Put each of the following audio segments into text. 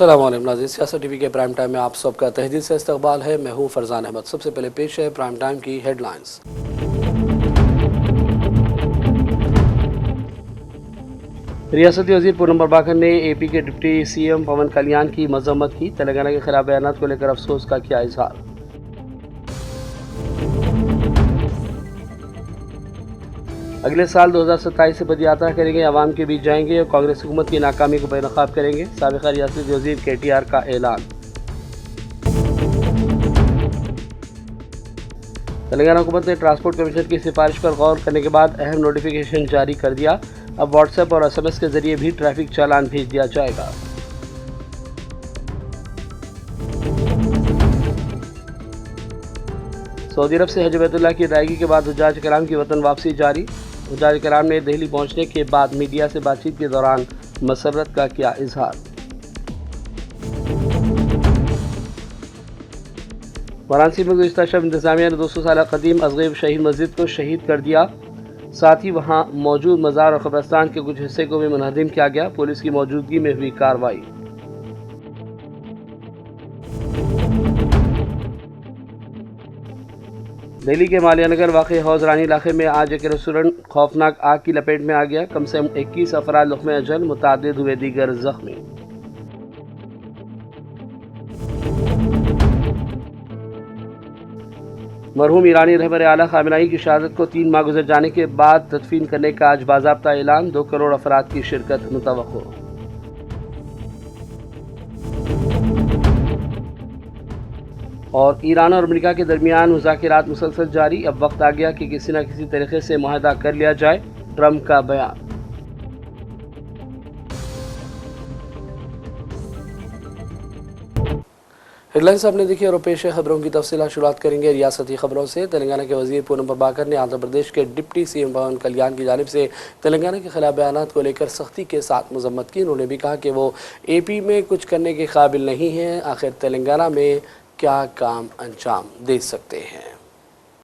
अस्सलाम वालेकुम नाज़रीन, सियासत टीवी के प्राइम टाइम में आप सबका तहदील से इस्तकबाल है। मैं हूँ फरजान अहमद। सबसे पहले पेश है प्राइम टाइम की हेडलाइंस। रियासती वज़ीर पूनम प्रभाकर ने एपी के डिप्टी सीएम पवन कल्याण की मजम्मत की। तेलंगाना के खिलाफ बयानात को लेकर अफसोस का किया इजहार। अगले साल 2027 से पदयात्रा करेंगे, अवाम के बीच जाएंगे और कांग्रेस हुकूमत की नाकामी को बेनकाब करेंगे। साबिक़ा रियासती वज़ीर KTR का ऐलान। तेलंगाना हुकूमत ने ट्रांसपोर्ट कमिश्नर की सिफारिश पर गौर करने के बाद अहम नोटिफिकेशन जारी कर दिया। अब व्हाट्सएप और SMS के जरिए भी ट्रैफिक चालान भेज दिया जाएगा। सऊदी अरब से हज बैतुल्लाह की अदायगी के बाद हुज्जाज कराम की वतन वापसी जारी। हुज्जाज कराम ने दिल्ली पहुंचने के बाद मीडिया से बातचीत के दौरान मसर्रत का किया इजहार। वाराणसी में गुज़िश्ता शब इंतजामिया ने 200 साल कदीम अज़गैब शहीद मस्जिद को शहीद कर दिया। साथ ही वहां मौजूद मज़ार और कब्रिस्तान के कुछ हिस्से को भी मुनहदिम किया गया। पुलिस की मौजूदगी में हुई कार्रवाई। दिल्ली के मालियानगर वाक़ हौज रानी इलाके में आज एक रेस्टोरेंट खौफनाक आग की लपेट में आ गया। कम से कम 21 अफराद लुक़्मे अजल, मुतअद्दिद हुए दीगर जख्मी। मरहूम ईरानी रहबर आला खामेनेई की शहादत को 3 माह गुजर जाने के बाद तदफीन करने का आज बाज़ाब्ता ऐलान। 2 करोड़ अफराद की शिरकत मुतवक्को। और ईरान और अमेरिका के दरमियान मुज़ाकिरात मुसलसल जारी। अब वक्त आ गया कि किसी न किसी तरीके से मुआहदा कर लिया जाए, ट्रंप का बयान। हेडलाइंस आपने देखी और पेश है खबरों की तफसीलात। शुरुआत करेंगे रियासती खबरों से। तेलंगाना के वज़ीर पूनम प्रभाकर ने आंध्र प्रदेश के डिप्टी सीएम पवन कल्याण की जानिब से तेलंगाना के खिलाफ बयानात को लेकर सख्ती के साथ मजम्मत की। उन्होंने भी कहा कि वो AP में कुछ करने के काबिल नहीं हैं। आखिर तेलंगाना में क्या काम अंजाम दे सकते हैं।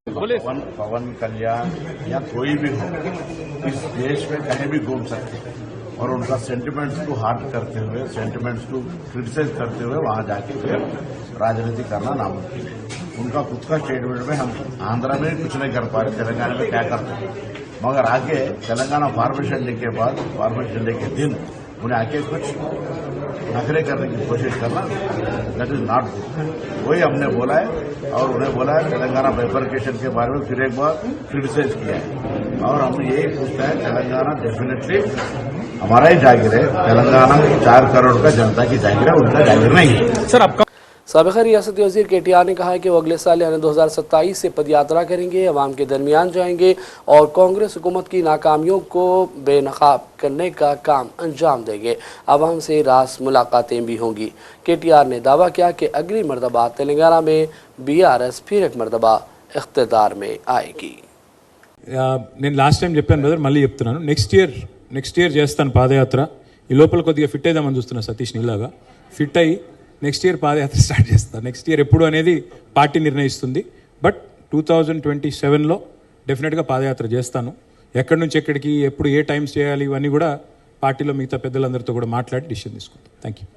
पवन कल्याण या कोई भी हो इस देश में कहीं भी घूम सकते हैं और उनका सेंटिमेंट्स को हार्ट करते हुए, सेंटिमेंट्स को क्रिटिसाइज करते हुए वहां जाके फिर राजनीति करना नामुमकिन है। उनका खुद का स्टेटमेंट में हम आंध्र में कुछ नहीं कर पा रहे, तेलंगाना में क्या करते हैं, मगर आगे तेलंगाना फॉर्मेशन डे के बाद, फॉर्मेशन डे के दिन उन्हें आके कुछ नखरे करने की कोशिश करना, दैट इज नॉट गुड। वही हमने बोला है और उन्हें बोला है तेलंगाना बाइफरकेशन के बारे में फिर एक बार क्रिटिसाइज किया है और हम यही पूछता है तेलंगाना डेफिनेटली हमारा ही जागीर है। तेलंगाना 4 करोड़ का जनता की जागीर है, उनका जागीर नहीं है। सर आपका साबिक़ा रियासती वज़ीर KTR ने कहा है कि वो अगले साल यानी 2027 से पदयात्रा करेंगे, अवाम के दरमियान जाएंगे और कांग्रेस हुकूमत की नाकामियों को बेनकाब करने का काम अंजाम देंगे। अवाम से रास मुलाकातें भी होंगी। KTR ने दावा किया कि अगली मरतबा तेलंगाना में BRS फिर एक मरतबा इख्तिदार में आएगी। నేను లాస్ట్ టైం చెప్పాను బ్రదర్, మళ్ళీ చెప్తున్నాను. నెక్స్ట్ ఇయర్ చేస్తాను పాదయాత్ర. ఈ లోపల కొద్దిగా ఫిట్ అయిదామని చూస్తున్నా సతీష్ నీలాగా. ఫిట్ అయ్యి నెక్స్ట్ ఇయర్ పాదయాత్ర స్టార్ట్ చేస్తాను. నెక్స్ట్ ఇయర్ ఎప్పుడు అనేది పార్టీ నిర్ణయిస్తుంది. బట్ 2027లో డెఫినెట్గా పాదయాత్ర చేస్తాను. ఎక్కడి నుంచి ఎక్కడికి, ఎప్పుడు ఏ టైమ్స్ చేయాలి, ఇవన్నీ కూడా పార్టీలో మిగతా పెద్దలందరితో కూడా మాట్లాడి డిసిషన్ తీసుకుంటాం. Thank you.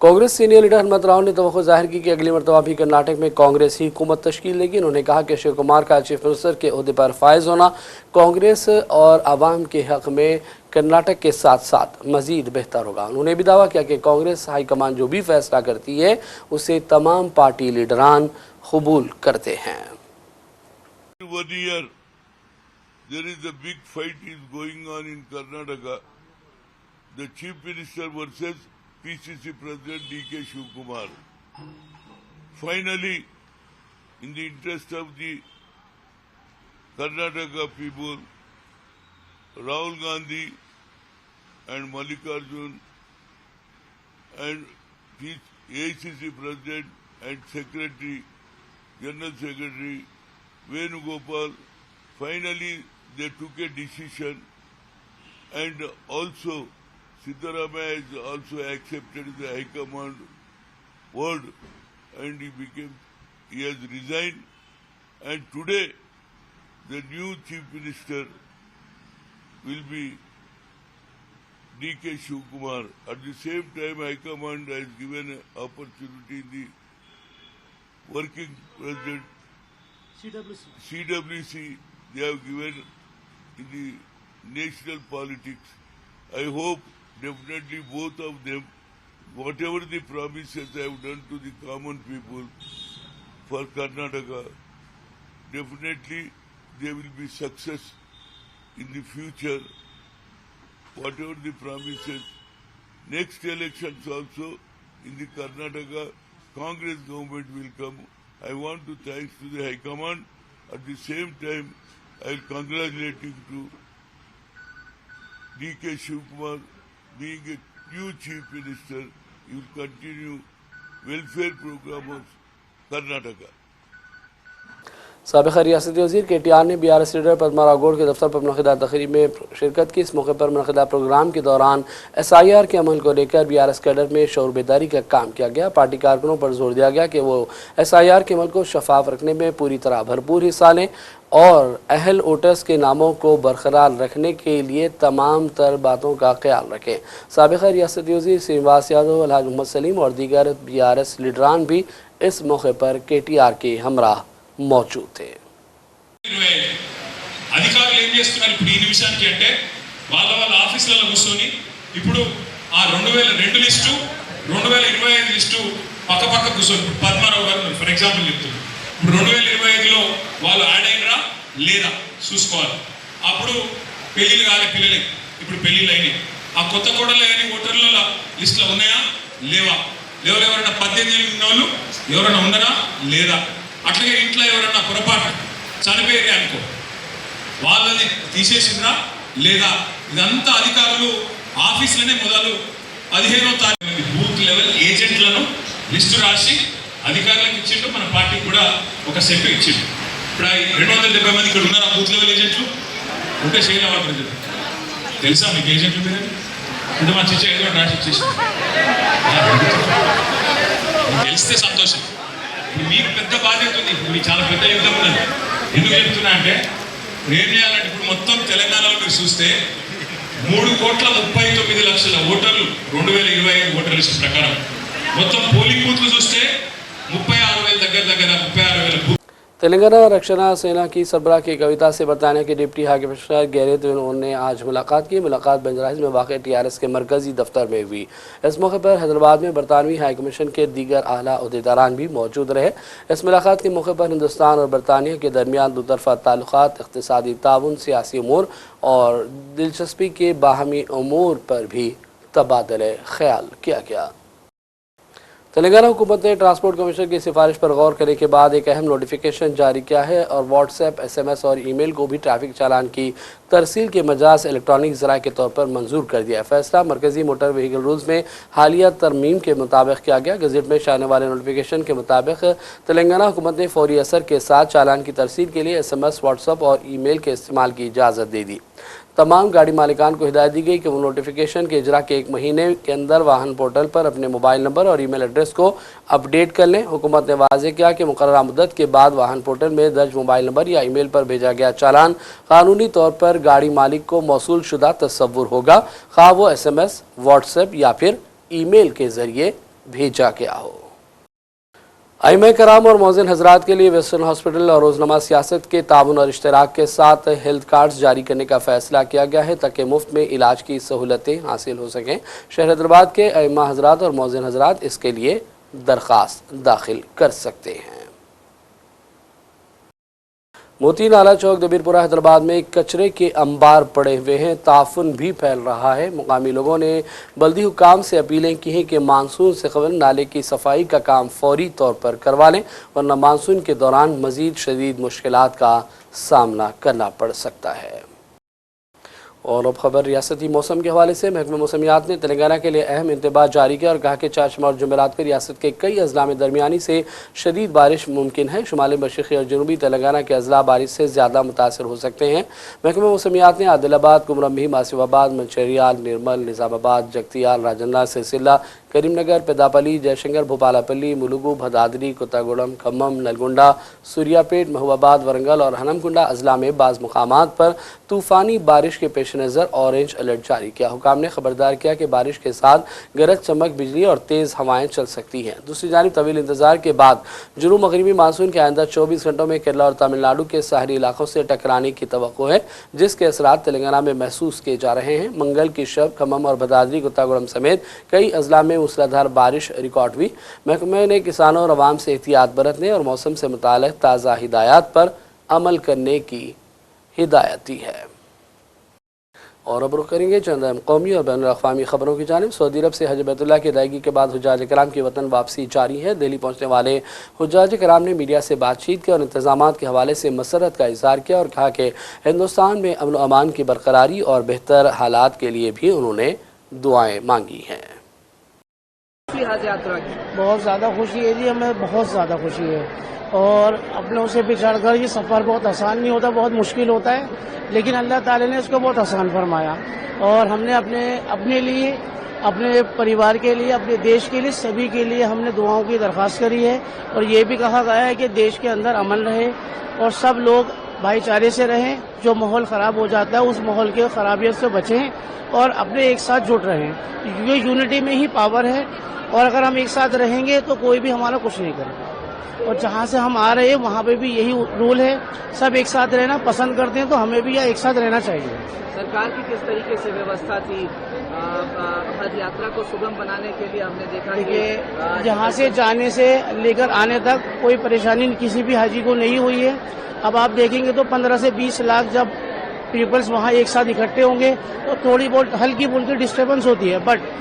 Congress senior leader Hanumat Rao ने तवक्को जाहिर की कि अगली मरतबा भी कर्नाटक में कांग्रेस ही हुकूमत तश्कील देगी। उन्होंने कहा कि शिव कुमार का चीफ मिनिस्टर के ओहदे पर फायज होना कांग्रेस और आवाम के हक में कर्नाटक के साथ साथ मजीद बेहतर होगा। उन्होंने भी दावा किया कि कांग्रेस हाईकमान जो भी फैसला करती है उसे तमाम पार्टी लीडरान कबूल करते हैं। There is a big fight is going on in Karnataka. The Chief Minister versus PCC President D.K. Shivkumar. Finally, in the interest of the Karnataka people, Rahul Gandhi and Mallikarjun and AICC President and Secretary, General Secretary Venugopal, finally they took a decision, and also Siddaramaiah has also accepted the High Command word and he has resigned, and today the new Chief Minister will be D.K. Shiv Kumar. At the same time, High Command has given an opportunity in the working president CWC. They have given in the national politics. I hope definitely both of them, whatever the promises they have done to the common people for Karnataka, definitely they will be success in the future. Whatever the promises, next elections also in the Karnataka, Congress government will come. I want to thanks to the High Command. At the same time, I will congratulate him to D.K. Shiv Kumar being a new Chief Minister. He will continue welfare program of Karnataka. साबिक़ रियासती वज़ीर KTR ने BRS leader Padma Rao Gaur के दफ्तर पर मुनक़िदा तक़रीब में शिरकत की। इस मौके पर मुनक़िदा प्रोग्राम के दौरान SIR के अमल को लेकर BRS कैडर में शऊर बेदारी का काम किया गया। पार्टी कारकुनों पर जोर दिया गया कि वो SIR के अमल को शफाफ रखने में पूरी तरह भरपूर हिस्सा लें और अहल वोटर्स के नामों को बरकरार रखने के लिए तमाम तर बातों का ख्याल रखें। साबिक़ रियासती वज़ीर श्रीनिवास यादव, अलहाज मोहम्मद सलीम और दीगर BRS लीडरान भी इस मौके पर KTR के हमराह मौजूद थे। అధికారులు ఏం చేస్తున్నారు ఇప్పుడు ఈ నిమిషానికి అంటే వాళ్ళ ఆఫీసులలో కూర్చొని ఇప్పుడు ఆ 2002 లిస్టు 2025 లిస్టు పక్క కూర్చొని పద్మారావు గారు ఫర్ ఎగ్జాంపుల్ చెప్తున్నారు. ఇప్పుడు 2025లో వాళ్ళు యాడ్ అయినరా లేదా చూసుకోవాలి. అప్పుడు పెళ్లిళ్ళు కాలే పిల్లలకి, ఇప్పుడు పెళ్లిళ్ళు అయినాయి. ఆ కొత్త కోడలు కానీ ఓటర్ల లిస్టులో ఉన్నాయా లేవా, ఎవరెవరైనా 18 ఏళ్ళు ఉన్న వాళ్ళు ఎవరైనా ఉన్నారా లేదా, అట్లాగే ఇంట్లో ఎవరన్నా పొరపాటు చనిపోయారు అనుకో వాళ్ళని తీసేసిందా లేదా, ఇదంతా అధికారులు ఆఫీసులనే మొదలు 15వ తారీఖు బూత్ లెవెల్ ఏజెంట్లను లిస్టు రాసి అధికారులకు ఇచ్చిండు. మన పార్టీకి కూడా ఒక సెట్ ఇచ్చిండు. ఇప్పుడు 270 మంది ఇక్కడ ఉన్నారు బూత్ లెవెల్ ఏజెంట్లు ఉంటే చేయలే వాళ్ళు తెలుసా మీకు ఏజెంట్లు మీరు అంటే మా చిచ్చ ఏదో రాసి ఇచ్చేసి తెలిస్తే సంతోషం. మీకు పెద్ద బాధ్యత ఉంది, ఇప్పుడు మీకు చాలా పెద్ద యుద్ధం ఉన్నది. ఎందుకు చెప్తున్నా అంటే ఏం చేయాలంటే ఇప్పుడు మొత్తం తెలంగాణలో మీరు చూస్తే 3,39,00,000 ఓటర్లు 2025 ఓటర్ లిస్ట్ ప్రకారం మొత్తం పోలింగ్ బూత్లు చూస్తే 36,000 దగ్గర 36,000 బూత్. तेलंगाना रक्षणा सेना की सरबराह की कविता से बरतानिया के डिप्टी हाई कमिश्नर गैरेत ने आज मुलाकात की। मुलाकात बंजराहिल में वाक़ TRS के मरकजी दफ्तर में हुई। इस मौके पर हैदराबाद में बरतानवी हाई कमीशन के दीगर आला ओहदेदारान भी मौजूद रहे। इस मुलाकात के मौके पर हिंदुस्तान और बरतानिया के दरमियान दोतरफा ताल्लुकात, इक़्तिसादी ताउन, सियासी उमूर और दिलचस्पी के बाहमी उमूर पर भी तबादले ख्याल किया गया। तेलंगाना हुकूमत ने ट्रांसपोर्ट कमिश्नर की सिफारिश पर गौर करने के बाद एक अहम नोटिफिकेशन जारी किया है और व्हाट्सएप, SMS और ईमेल को भी ट्रैफिक चालान की तरसील के मजाज इलेक्ट्रॉनिक ज़राए के तौर पर मंजूर कर दिया है। फैसला मरकजी मोटर व्हीकल रूल्स में हालिया तरमीम के मुताबिक किया गया। गज़ट में शाने वाले नोटिफिकेशन के मुताबिक तेलंगाना हुकूमत ने फौरी असर के साथ चालान की तरसील के लिए SMS, व्हाट्सएप और ईमेल के इस्तेमाल की इजाज़त दे दी। तमाम गाड़ी मालिकान को हिदायत दी गई कि वो नोटिफिकेशन के इजरा के 1 महीने के अंदर वाहन पोर्टल पर अपने मोबाइल नंबर और ईमेल एड्रेस को अपडेट कर लें। हुकूमत ने वाज़ेह किया कि मुकर्ररा मुद्दत के बाद वाहन पोर्टल में दर्ज मोबाइल नंबर या ईमेल पर भेजा गया चालान कानूनी तौर पर गाड़ी मालिक को मौसूल शुदा तस्वुर होगा, खा वो SMS, व्हाट्सएप या फिर ईमेल के ज़रिए भेजा गया हो। आइमा कराम और मौज़िन हजरात के लिए वेस्टर्न हॉस्पिटल और रोज़नामा सियासत के ताउन और इश्तराक के साथ हेल्थ कार्ड्स जारी करने का फ़ैसला किया गया है ताकि मुफ्त में इलाज की सहूलतें हासिल हो सकें। शहर हैदराबाद के आइमा हजरात और मौज़िन हजरात इसके लिए दरख्वास्त दाखिल कर सकते हैं। मोती नाला चौक दबीरपुरा हैदराबाद में कचरे के अंबार पड़े हुए हैं, ताफुन भी फैल रहा है। मुकामी लोगों ने बल्दी हुकाम से अपीलें की हैं कि मानसून से कबल नाले की सफाई का काम फौरी तौर पर करवा लें, वरना मानसून के दौरान मज़ीद शदीद मुश्किलात का सामना करना पड़ सकता है। और अब खबर रियासती मौसम के हवाले से। महकमा मौसमियात ने तेलंगाना के लिए अहम इंतबाह जारी किया और कहा कि चाशमा और जुमेरात को रियासत के कई अजला में दरमियानी से शदीद बारिश मुमकिन है। शुमाली मशरक़ी और जनूबी तेलंगाना के अजला बारिश से ज़्यादा मुतासर हो सकते हैं। महकमा मौसमियात ने आदिलाबाद, कुमरमभीम, आसिफाबाद, मंचिरियाल, निर्मल, निज़ामाबाद, जगतियाल, राजन्ना, सिलसिला, करीमनगर, पेदापल्ली, जयशंकर, भोपालपल्ली, मुलुगु, भदादरी, कोत्तागुड़म, खम्मम, नलगुंडा, सूर्यापेट, महबूबाबाद, वरंगल और हनमकुंडा अजला में बाज़ मुकामात पर तूफ़ानी बारिश के पेश नज़र ऑरेंज अलर्ट जारी किया। हुकाम ने खबरदार किया कि बारिश के साथ गरज चमक, बिजली और तेज़ हवाएं चल सकती हैं। दूसरी जानिब तवील इंतजार के बाद जुनूब मगरबी मानसून के आइंदा 24 घंटों में केरला और तमिलनाडु के साहरी इलाकों से टकराने की तवक्को है, जिसके असरात तेलंगाना में महसूस किए जा रहे हैं। मंगल की शब खम्मम और भदादरी, कोत्तागुड़म समेत कई अजला में मूसलाधार बारिश रिकॉर्ड हुई। महकमे ने किसानों और आवाम से एहतियात बरतने और मौसम से मुताल्लिक़ ताज़ा हिदायत पर अमल करने की हिदायत दी है। और अब रुख करेंगे चंद अहम कौमी और बैनुल अक़वामी खबरों की जानिब। सऊदी अरब से हज बैतुल्लाह की अदायगी के बाद हुज्जाज कराम की वतन वापसी जारी है। दिल्ली पहुँचने वाले हुज्जाज कराम ने मीडिया से बातचीत की और इंतज़ामात के हवाले से मसरत का इज़हार किया और कहा कि हिंदुस्तान में अमन व अमान की बरकरारी और बेहतर हालात के लिए भी उन्होंने दुआएँ मांगी हैं। हज यात्रा की बहुत ज़्यादा खुशी है जी, हमें बहुत ज़्यादा खुशी है। और अपनों से बिछड़ कर ये सफ़र बहुत आसान नहीं होता, बहुत मुश्किल होता है, लेकिन अल्लाह ताला ने इसको बहुत आसान फरमाया। और हमने अपने लिए, अपने परिवार के लिए, अपने देश के लिए, सभी के लिए हमने दुआओं की दरख्वास्त करी है। और ये भी कहा गया है कि देश के अंदर अमन रहे और सब लोग भाईचारे से रहें। जो माहौल ख़राब हो जाता है उस माहौल की खराबियत से बचें और अपने एक साथ जुट रहें। ये यूनिटी में ही पावर है और अगर हम एक साथ रहेंगे तो कोई भी हमारा कुछ नहीं करेगा। और जहाँ से हम आ रहे हैं वहाँ पे भी यही रूल है, सब एक साथ रहना पसंद करते हैं, तो हमें भी यहाँ एक साथ रहना चाहिए। सरकार की किस तरीके से व्यवस्था थी हज यात्रा को सुगम बनाने के लिए? हमने देखा कि यहाँ से जाने से लेकर आने तक कोई परेशानी किसी भी हाजी को नहीं हुई है। अब आप देखेंगे तो 15 से 20 लाख जब पीपल्स वहाँ एक साथ इकट्ठे होंगे तो थोड़ी बहुत हल्की फुल्की डिस्टर्बेंस होती है, बट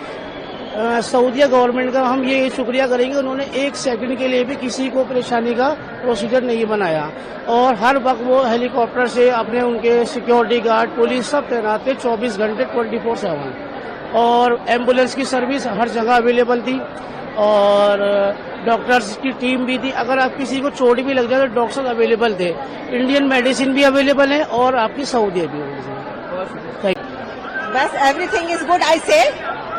सऊदीया गवर्नमेंट का हम ये शुक्रिया करेंगे, उन्होंने एक सेकंड के लिए भी किसी को परेशानी का प्रोसीजर नहीं बनाया। और हर वक्त वो हेलीकॉप्टर से अपने उनके सिक्योरिटी गार्ड, पुलिस सब तैनात थे 24 घंटे 24/7। और एम्बुलेंस की सर्विस हर जगह अवेलेबल थी और डॉक्टर्स की टीम भी थी। अगर आप किसी को चोट भी लग जाए तो डॉक्टर अवेलेबल थे। इंडियन मेडिसिन भी अवेलेबल है और आपकी सऊदी भी अवेलेबल है। बस एवरीथिंग इज गुड, आई से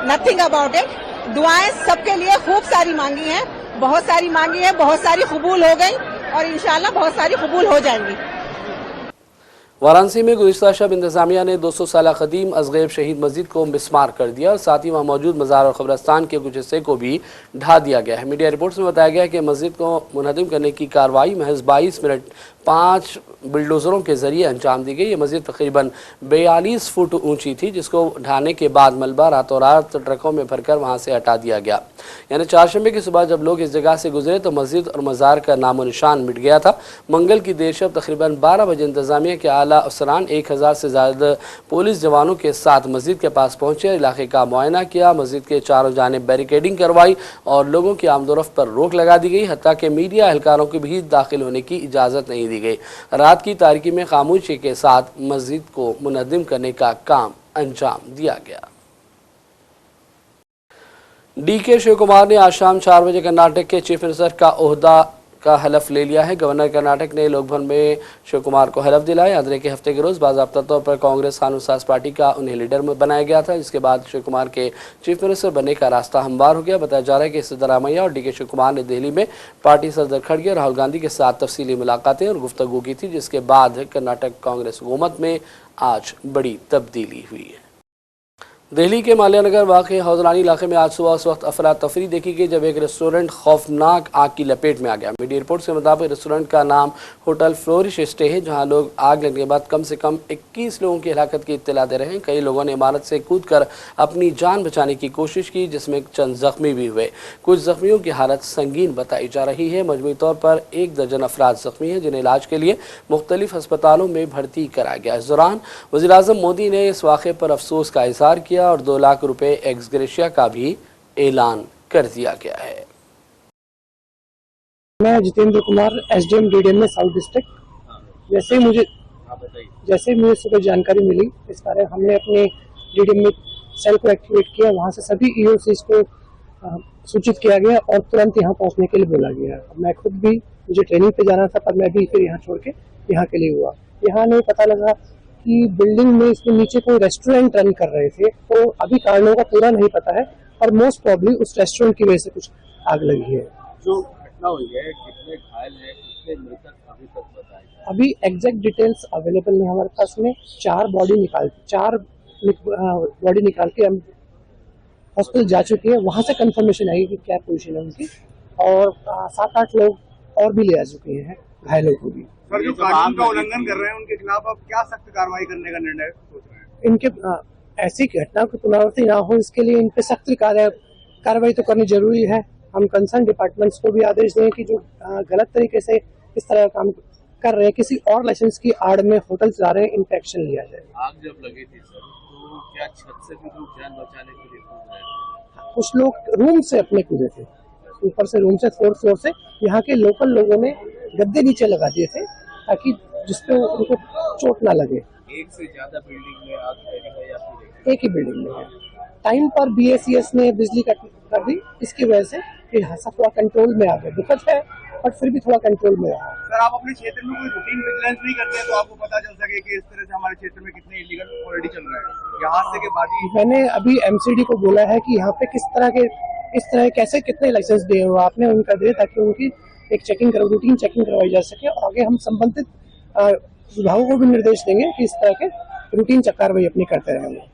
नथिंग अबाउट इट। दुआएं सबके लिए खूब सारी मांगी हैं, बहुत सारी मांगी हैं, बहुत सारी कबूल हो गई और इंशाल्लाह बहुत सारी कबूल हो जाएंगी। वाराणसी में गुज़िश्ता शब इंतजामिया ने 200 साल कदीम अज़गैब शहीद मस्जिद को मिस्मार कर दिया और साथ ही वहाँ मौजूद मज़ार और कब्रस्तान के कुछ हिस्से को भी ढा दिया गया है। मीडिया रिपोर्ट्स में बताया गया कि मस्जिद को मुनहदिम करने की कार्रवाई महज 22 मिनट 5 बिल्डोज़रों के ज़रिए अंजाम दी गई। ये मस्जिद तकरीबन 42 फुट ऊंची थी, जिसको ढाने के बाद मलबा रातों रात ट्रकों में भरकर वहाँ से हटा दिया गया। यानी चारशंबे की सुबह जब लोग इस जगह से गुजरे तो मस्जिद और मज़ार का नामो निशान मिट गया था। मंगल की देर शब तकरीबन 12 बजे इंतजामिया के आला अफसरान 1000 से ज़्यादा पुलिस जवानों के साथ मस्जिद के पास पहुँचे, इलाके का मुआयना किया, मस्जिद के चारों जानिब बैरिकेडिंग करवाई और लोगों की आमदोरफ्त पर रोक लगा दी गई। हत्ता कि मीडिया एहलकारों को भी दाखिल होने की इजाज़त नहीं दी गई। रात की तारीकी में खामोशी के साथ मस्जिद को मुनद्दिम करने का काम अंजाम दिया गया। डीके शिव कुमार ने आज शाम 4 बजे कर्नाटक के चीफ मिनिस्टर का ओहदा का हलफ ले लिया है। गवर्नर कर्नाटक ने लोकभवन में शिव कुमार को हलफ दिलाया। यात्रा के हफ्ते के रोज बाज़ाब्ता तौर पर कांग्रेस कानून साज पार्टी का उन्हें लीडर बनाया गया था, जिसके बाद शिव कुमार के चीफ मिनिस्टर बनने का रास्ता हमवार हो गया। बताया जा रहा है कि सिद्धरामैया और डीके शिव कुमार ने दिल्ली में पार्टी सदर खड़गे और राहुल गांधी के साथ तफसीली मुलाकातें और गुफ्तगू की थी, जिसके बाद कर्नाटक कांग्रेस हुकूमत में आज बड़ी तब्दीली हुई है। दिल्ली के माल्या नगर वाक़े हौजलानी इलाके में आज सुबह उस वक्त अफरा तफरी देखी गई जब एक रेस्टोरेंट खौफनाक आग की लपेट में आ गया। मीडिया रिपोर्ट्स के मुताबिक रेस्टोरेंट का नाम होटल फ्लोरिश स्टे है, जहां लोग आग लगने के बाद कम से कम 21 लोगों की हलाकत की इत्तला दे रहे हैं। कई लोगों ने इमारत से कूदकर अपनी जान बचाने की कोशिश की, जिसमें चंद जख्मी भी हुए। कुछ जख्मियों की हालत संगीन बताई जा रही है। मजमूई तौर पर 1 दर्जन अफराद जख्मी हैं, जिन्हें इलाज के लिए मुख्तलिफ अस्पतालों में भर्ती कराया गया। इस दौरान वज़ीर-ए-आज़म मोदी ने इस वाक़े पर अफसोस का इज़हार किया और 2 लाख रुपए एक्स ग्रेशिया का भी ऐलान कर दिया गया है। मैं जितेंद्र कुमार, एसडीएम डीडीएम में साउथ डिस्ट्रिक्ट। जैसे मुझे सुबह जानकारी मिली इस बारे हमने अपने डीडीएम में सेल को एक्टिवेट किया। वहां से सभी ईओसीज को सूचित किया गया और तुरंत यहाँ पहुंचने के लिए बोला गया। मैं खुद भी, मुझे ट्रेनिंग पे जाना था, पर मैं भी फिर यहाँ छोड़ के यहाँ के लिए हुआ। यहाँ नहीं पता लगा कि बिल्डिंग में इसके नीचे कोई रेस्टोरेंट रन कर रहे थे, तो अभी कारणों का पूरा नहीं पता है, और मोस्ट प्रॉब्ली उस रेस्टोरेंट की वजह से कुछ आग लगी है। जो घटना हुई है, कितने घायल हैं, कितने मृतक अभी तक बताए गए? अभी एग्जैक्ट डिटेल्स अवेलेबल नहीं हमारे पास में। 4 बॉडी निकाल के हम हॉस्पिटल जा चुके हैं, वहां से कंफर्मेशन आएगी कि क्या पोजीशन है उनकी, और 7-8 लोग और भी ले आ चुके हैं घायलों को भी। सर, जो कानून का उल्लंघन कर रहे हैं उनके खिलाफ अब क्या सख्त कार्रवाई करने का निर्णय सोच रहे हैं? इनके ऐसी घटना की पुनरावृत्ति ना हो, इसके लिए इन पे सख्त कार्रवाई तो करनी जरूरी है। हम कंसर्न डिपार्टमेंट्स को भी आदेश दें कि जो गलत तरीके से इस तरह का काम कर रहे हैं, किसी और लाइसेंस की आड़ में होटल चला रहे हैं, इन पे एक्शन लिया जाए। आग जब लगी थी सर, तो क्या छत से भी लोग जान बचाने के लिए कूद रहे थे? कुछ लोग रूम से अपने कूदे थे, ऊपर से रूम से 4th फ्लोर से। यहाँ के लोकल लोगों ने गद्दे नीचे लगा दिए थे ताकि जिसपे उनको चोट ना लगे। एक से ज्यादा बिल्डिंग में आग लगी है या फिर एक ही बिल्डिंग में है? टाइम पर BACS ने बिजली कट कर दी, इसकी वजह से ये हादसा थोड़ा कंट्रोल में आ गया। दुखद है बट फिर भी थोड़ा कंट्रोल में रहा। सर, आप अपने क्षेत्र में कोई रूटीन विजिलेंस नहीं करते हैं तो आपको पता चल सके कि इस तरह से हमारे क्षेत्र में कितने इलीगल ऑलरेडी चल रहे हैं? यहाँ से के बाद ही मैंने अभी MCD को बोला है कि यहाँ पे किस तरह कैसे कितने लाइसेंस दिए हुए आपने उनका दे, ताकि उनकी एक रूटीन चेकिंग करवाई जा सके। और आगे हम संबंधित विभागों को भी निर्देश देंगे कि इस तरह के रूटीन कार्रवाई अपनी करते रहेंगे।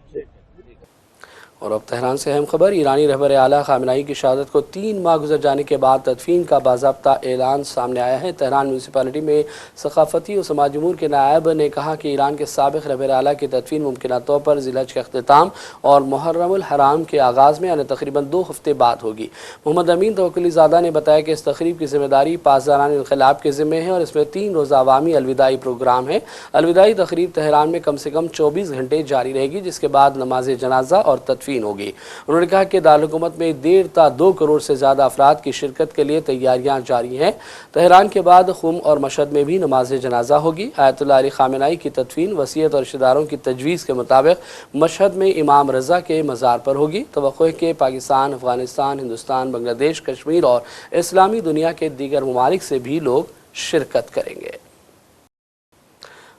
और अब तेहरान से अहम खबर। ईरानी रहबर आला खामेनेई की शहादत को 3 माह गुजर जाने के बाद तदफीन का बाज़ाब्ता ऐलान सामने आया है। तेहरान म्यूनसिपैलिटी में सकाफती और समाजी उमूर के नायब ने कहा कि ईरान के साबिक़ रहबर आला की तदफीन मुमकिन तौर पर ज़िलहज के अख्तिताम और मुहर्रमुल हराम के आगाज़ में यानी तकरीबन 2 हफ्ते बाद होगी। मोहम्मद अमीन तवक्कुलीज़ादा ने बताया कि इस तकरीब की जिम्मेदारी पासदारान इनक़लाब के ज़िम्मे है और इसमें 3 रोज़ा अवामी अलविदाई प्रोग्राम है। अलविदाई तकरीब तेहरान में कम से कम 24 घंटे जारी रहेगी, जिसके बाद नमाज जनाजा और तदफीन होगी। उन्होंने कहा कि दारुल-हुकूमत में 1.5 ta 2 करोड़ से ज़्यादा अफराद की शिरकत के लिए तैयारियां जारी हैं। तेहरान के बाद खुम और मशहद में भी नमाज जनाजा होगी। आयतुल्लाह अली खामेनेई की तदफीन वसीयत और रिश्तेदारों की तजवीज़ के मुताबिक मशहद में इमाम रज़ा के मज़ार पर होगी। तवक्को है कि पाकिस्तान, अफगानिस्तान, हिंदुस्तान, बांग्लादेश, कश्मीर और इस्लामी दुनिया के दीगर ममालिक से भी लोग शिरकत करेंगे।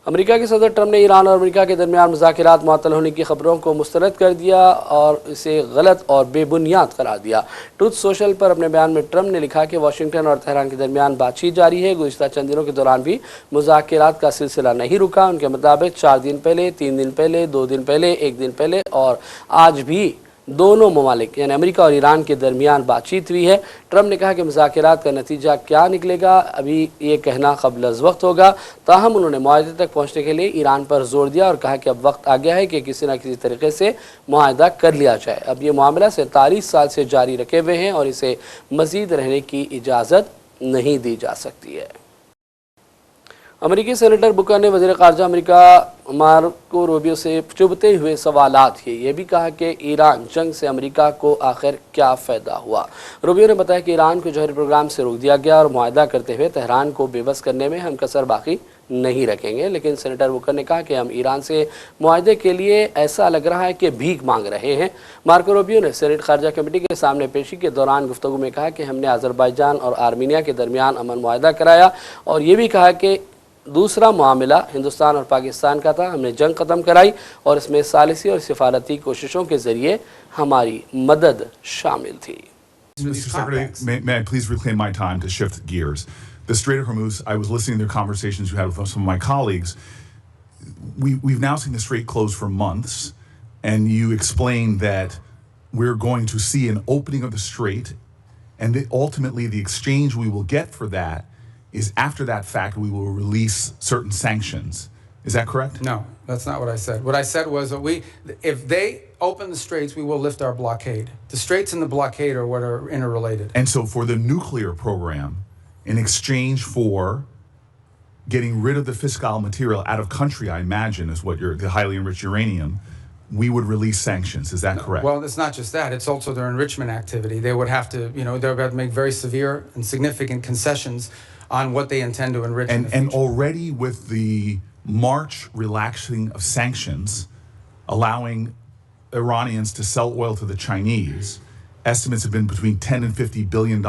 अमेरिका के सदर ट्रंप ने ईरान और अमेरिका के दरमियान मुज़ाकिरात मुअत्तल होने की खबरों को मुस्तरद कर दिया और इसे गलत और बेबुनियाद करार दिया। ट्रूथ सोशल पर अपने बयान में ट्रंप ने लिखा कि वाशिंगटन और तेहरान के दरमियान बातचीत जारी है। गुज़िश्ता चंद दिनों के दौरान भी मुज़ाकिरात का सिलसिला नहीं रुका। उनके मुताबिक 4 दिन पहले, 3 दिन पहले, 2 दिन पहले, 1 दिन पहले और आज भी दोनों ममालिक यानी अमेरिका और ईरान के दरमियान बातचीत हुई है। ट्रंप ने कहा कि मुज़ाकिरात का नतीजा क्या निकलेगा अभी ये कहना क़ब्ल अज़ वक्त होगा। ताहम उन्होंने मुआहदे तक पहुँचने के लिए ईरान पर जोर दिया और कहा कि अब वक्त आ गया है कि किसी न किसी तरीके से मुआहदा कर लिया जाए। अब ये मामला 47 साल से जारी रखे हुए हैं और इसे मज़ीद रहने की इजाज़त नहीं दी जा सकती है। अमेरिकी सेनेटर बुकर ने वज़ीर ख़ारजा अमेरिका मार्को रूबियो से चुभते हुए सवालात किए। ये भी कहा कि ईरान जंग से अमेरिका को आखिर क्या फ़ायदा हुआ। रूबियो ने बताया कि ईरान को जौहरी प्रोग्राम से रोक दिया गया और मुआहदा करते हुए तेहरान को बेबस करने में हम कसर बाकी नहीं रखेंगे। लेकिन सेनेटर बुकर ने कहा कि हम ईरान से मुआहदे के लिए ऐसा लग रहा है कि भीख मांग रहे हैं। मार्को रूबियो ने सेनेट खारजा कमेटी के सामने पेशी के दौरान गुफ्तगू में कहा कि हमने अज़रबैजान और आर्मीनिया के दरमियान अमन मुआहदा कराया और ये भी कहा कि दूसरा मामला हिंदुस्तान और पाकिस्तान का था। हमने जंग ख़त्म कराई और इसमें सालिसी और सिफारती कोशिशों के ज़रिए हमारी मदद शामिल थी। Mr. Secretary, may I please reclaim my time to shift gears? The Strait of Hormuz, I was listening to the conversations you had with some of my colleagues. We've now seen the Strait closed for months, and you explained that we're going to see an opening of the Strait, and that ultimately the exchange we will get for that is after that fact we will release certain sanctions. Is that correct? No, that's not what I said. What I said was that if they open the straits, we will lift our blockade. The straits and the blockade are what are interrelated. And so for the nuclear program, in exchange for getting rid of the fissile material out of country, I imagine, is what the highly enriched uranium, we would release sanctions. Is that correct? Well, it's not just that. It's also their enrichment activity. They would have to, they would have to make very severe and significant concessions on what they intend to enrich in the future. And already with the March relaxing of sanctions, allowing Iranians to sell oil to the Chinese, estimates have been between $10 and $50 billion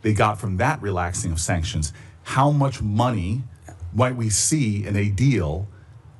they got from that relaxing of sanctions. How much money might we see in a deal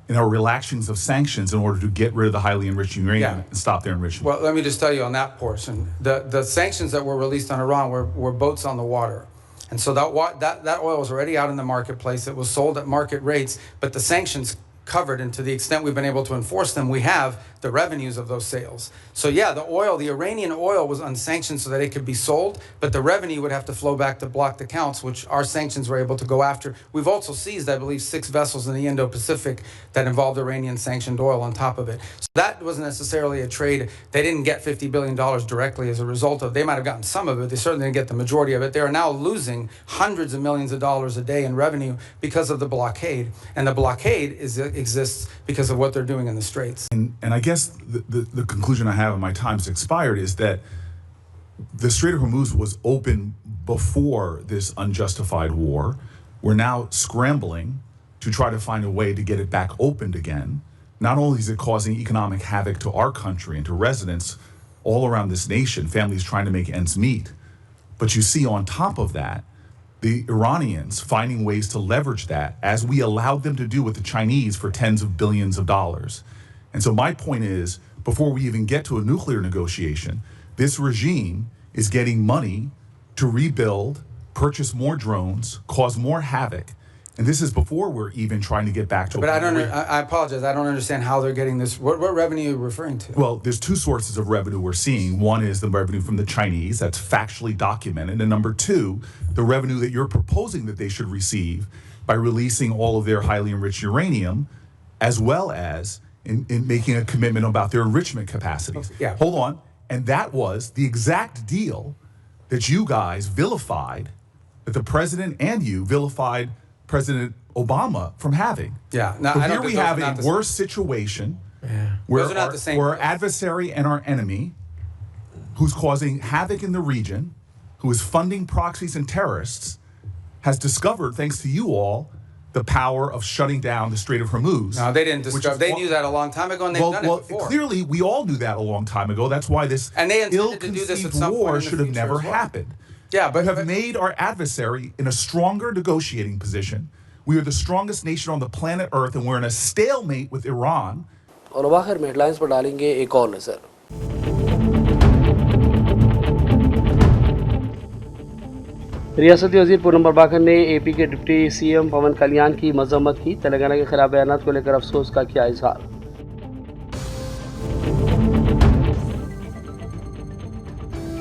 relaxings of sanctions in order to get rid of the highly enriched uranium and stop their enrichment. Well, let me just tell you on that portion, the sanctions that were released on Iran were boats on the water. And so that oil was already out in the marketplace. It was sold at market rates, but the sanctions covered, and to the extent we've been able to enforce them, we have the revenues of those sales. So yeah, the Iranian oil was unsanctioned so that it could be sold, but the revenue would have to flow back to blocked accounts, which our sanctions were able to go after. We've also seized, I believe, 6 vessels in the Indo-Pacific that involved Iranian sanctioned oil on top of it. So that wasn't necessarily a trade. They didn't get $50 billion directly as a result of. They might have gotten some of it. They certainly didn't get the majority of it. They are now losing hundreds of millions of dollars a day in revenue because of the blockade. And the blockade exists because of what they're doing in the Straits. And I guess the conclusion I have, and my time's expired, is that the Strait of Hormuz was open before this unjustified war. We're now scrambling to try to find a way to get it back opened again. Not only is it causing economic havoc to our country and to residents all around this nation, families trying to make ends meet, but you see on top of that, the Iranians finding ways to leverage that, as we allowed them to do with the Chinese for tens of billions of dollars. And so my point is, before we even get to a nuclear negotiation, this regime is getting money to rebuild, purchase more drones, cause more havoc. And this is before we're even trying to get back to. But I apologize. I don't understand how they're getting this. What revenue are you referring to? Well, there's 2 sources of revenue we're seeing. One is the revenue from the Chinese, that's factually documented. And number 2, the revenue that you're proposing that they should receive by releasing all of their highly enriched uranium, as well as in making a commitment about their enrichment capacities. Yeah. Hold on. And that was the exact deal that you guys vilified, that the president and you vilified President Obama from having. Yeah. Now, so here we have a worse situation where our adversary and our enemy, who's causing havoc in the region, who is funding proxies and terrorists, has discovered, thanks to you all, the power of shutting down the Strait of Hormuz. No, they didn't discover. They knew that a long time ago, and they've done it before. Clearly, we all knew that a long time ago. That's why this ill-conceived war should have never happened. Yeah, but have made our adversary in a stronger negotiating position. We are the strongest nation on the planet Earth, and we're in a stalemate with Iran. और अब आखिर में headlines पर डालेंगे एक और नजर। रियासती वजीर पूनम प्रभाकर ने एपी के डिप्टी सीएम पवन कल्याण की मजम्मत की। तेलंगाना के खिलाफ बयानात को लेकर अफसोस का किया इजहार।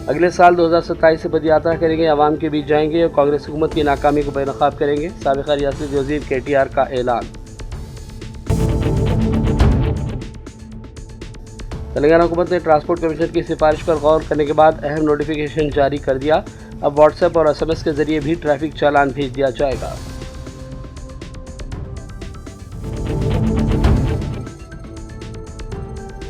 अगले साल 2027 से पद यात्रा करेंगे, आवाम के बीच जाएंगे और कांग्रेस हुकूमत की नाकामी को बेनकाब करेंगे। साबिक़ा रियासती वज़ीर KTR का ऐलान। तेलंगाना हुकूमत ने ट्रांसपोर्ट कमिश्नर की सिफारिश पर गौर करने के बाद अहम नोटिफिकेशन जारी कर दिया। अब व्हाट्सएप और SMS के जरिए भी ट्रैफिक चालान भेज दिया जाएगा।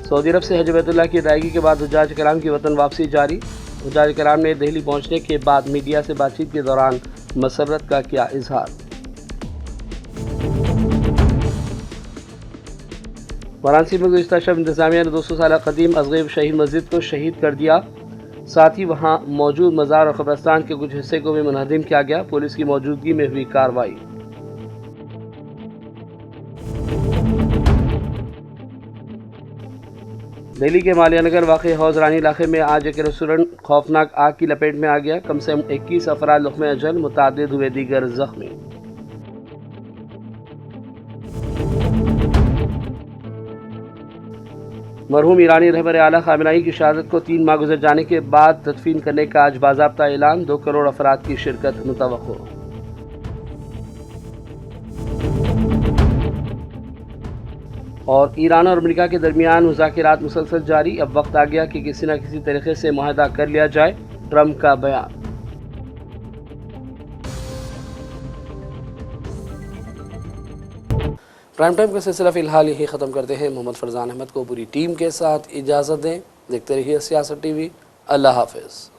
सऊदी अरब से हज बैतुल्लाह की अदायगी के बाद हुज्जाज कराम की वतन वापसी जारी। हुज्जाज कराम ने दिल्ली पहुंचने के बाद मीडिया से बातचीत के दौरान मसरत का किया इजहार। वाराणसी में गुज़िश्ता शब इंतजामिया ने 200 साल कदीम अज़गैब शहीद मस्जिद को शहीद कर दिया। साथ ही वहां मौजूद मज़ार और कब्रिस्तान के कुछ हिस्से को भी मुनहदिम किया गया। पुलिस की मौजूदगी में हुई कार्रवाई। दिल्ली के मालियानगर वाक़ हौज़ रानी इलाके में आज एक रेस्टोरेंट खौफनाक आग की लपेट में आ गया। कम से कम 21 अफराद लुक़्मे अजल, मुतअद्दिद हुए दीगर ज़ख्मी। मरहूम ईरानी रहबर आला खामेनेई की शहादत को 3 माह गुजर जाने के बाद तदफीन करने का आज बाज़ाब्ता ऐलान। 2 करोड़ अफराद की शिरकत मुतवक्को। और ईरान और अमेरिका के दरमियान मुज़ाकिरात मुसलसल जारी। अब वक्त आ गया कि किसी न किसी तरीके से मुआहदा कर लिया जाए, ट्रंप का बयान। प्राइम टाइम का सिलसिला फिलहाल यही ख़त्म करते हैं। मोहम्मद फरजान अहमद को पूरी टीम के साथ इजाज़त दें। देखते रहिए सियासत TV। अल्लाह हाफ़िज़।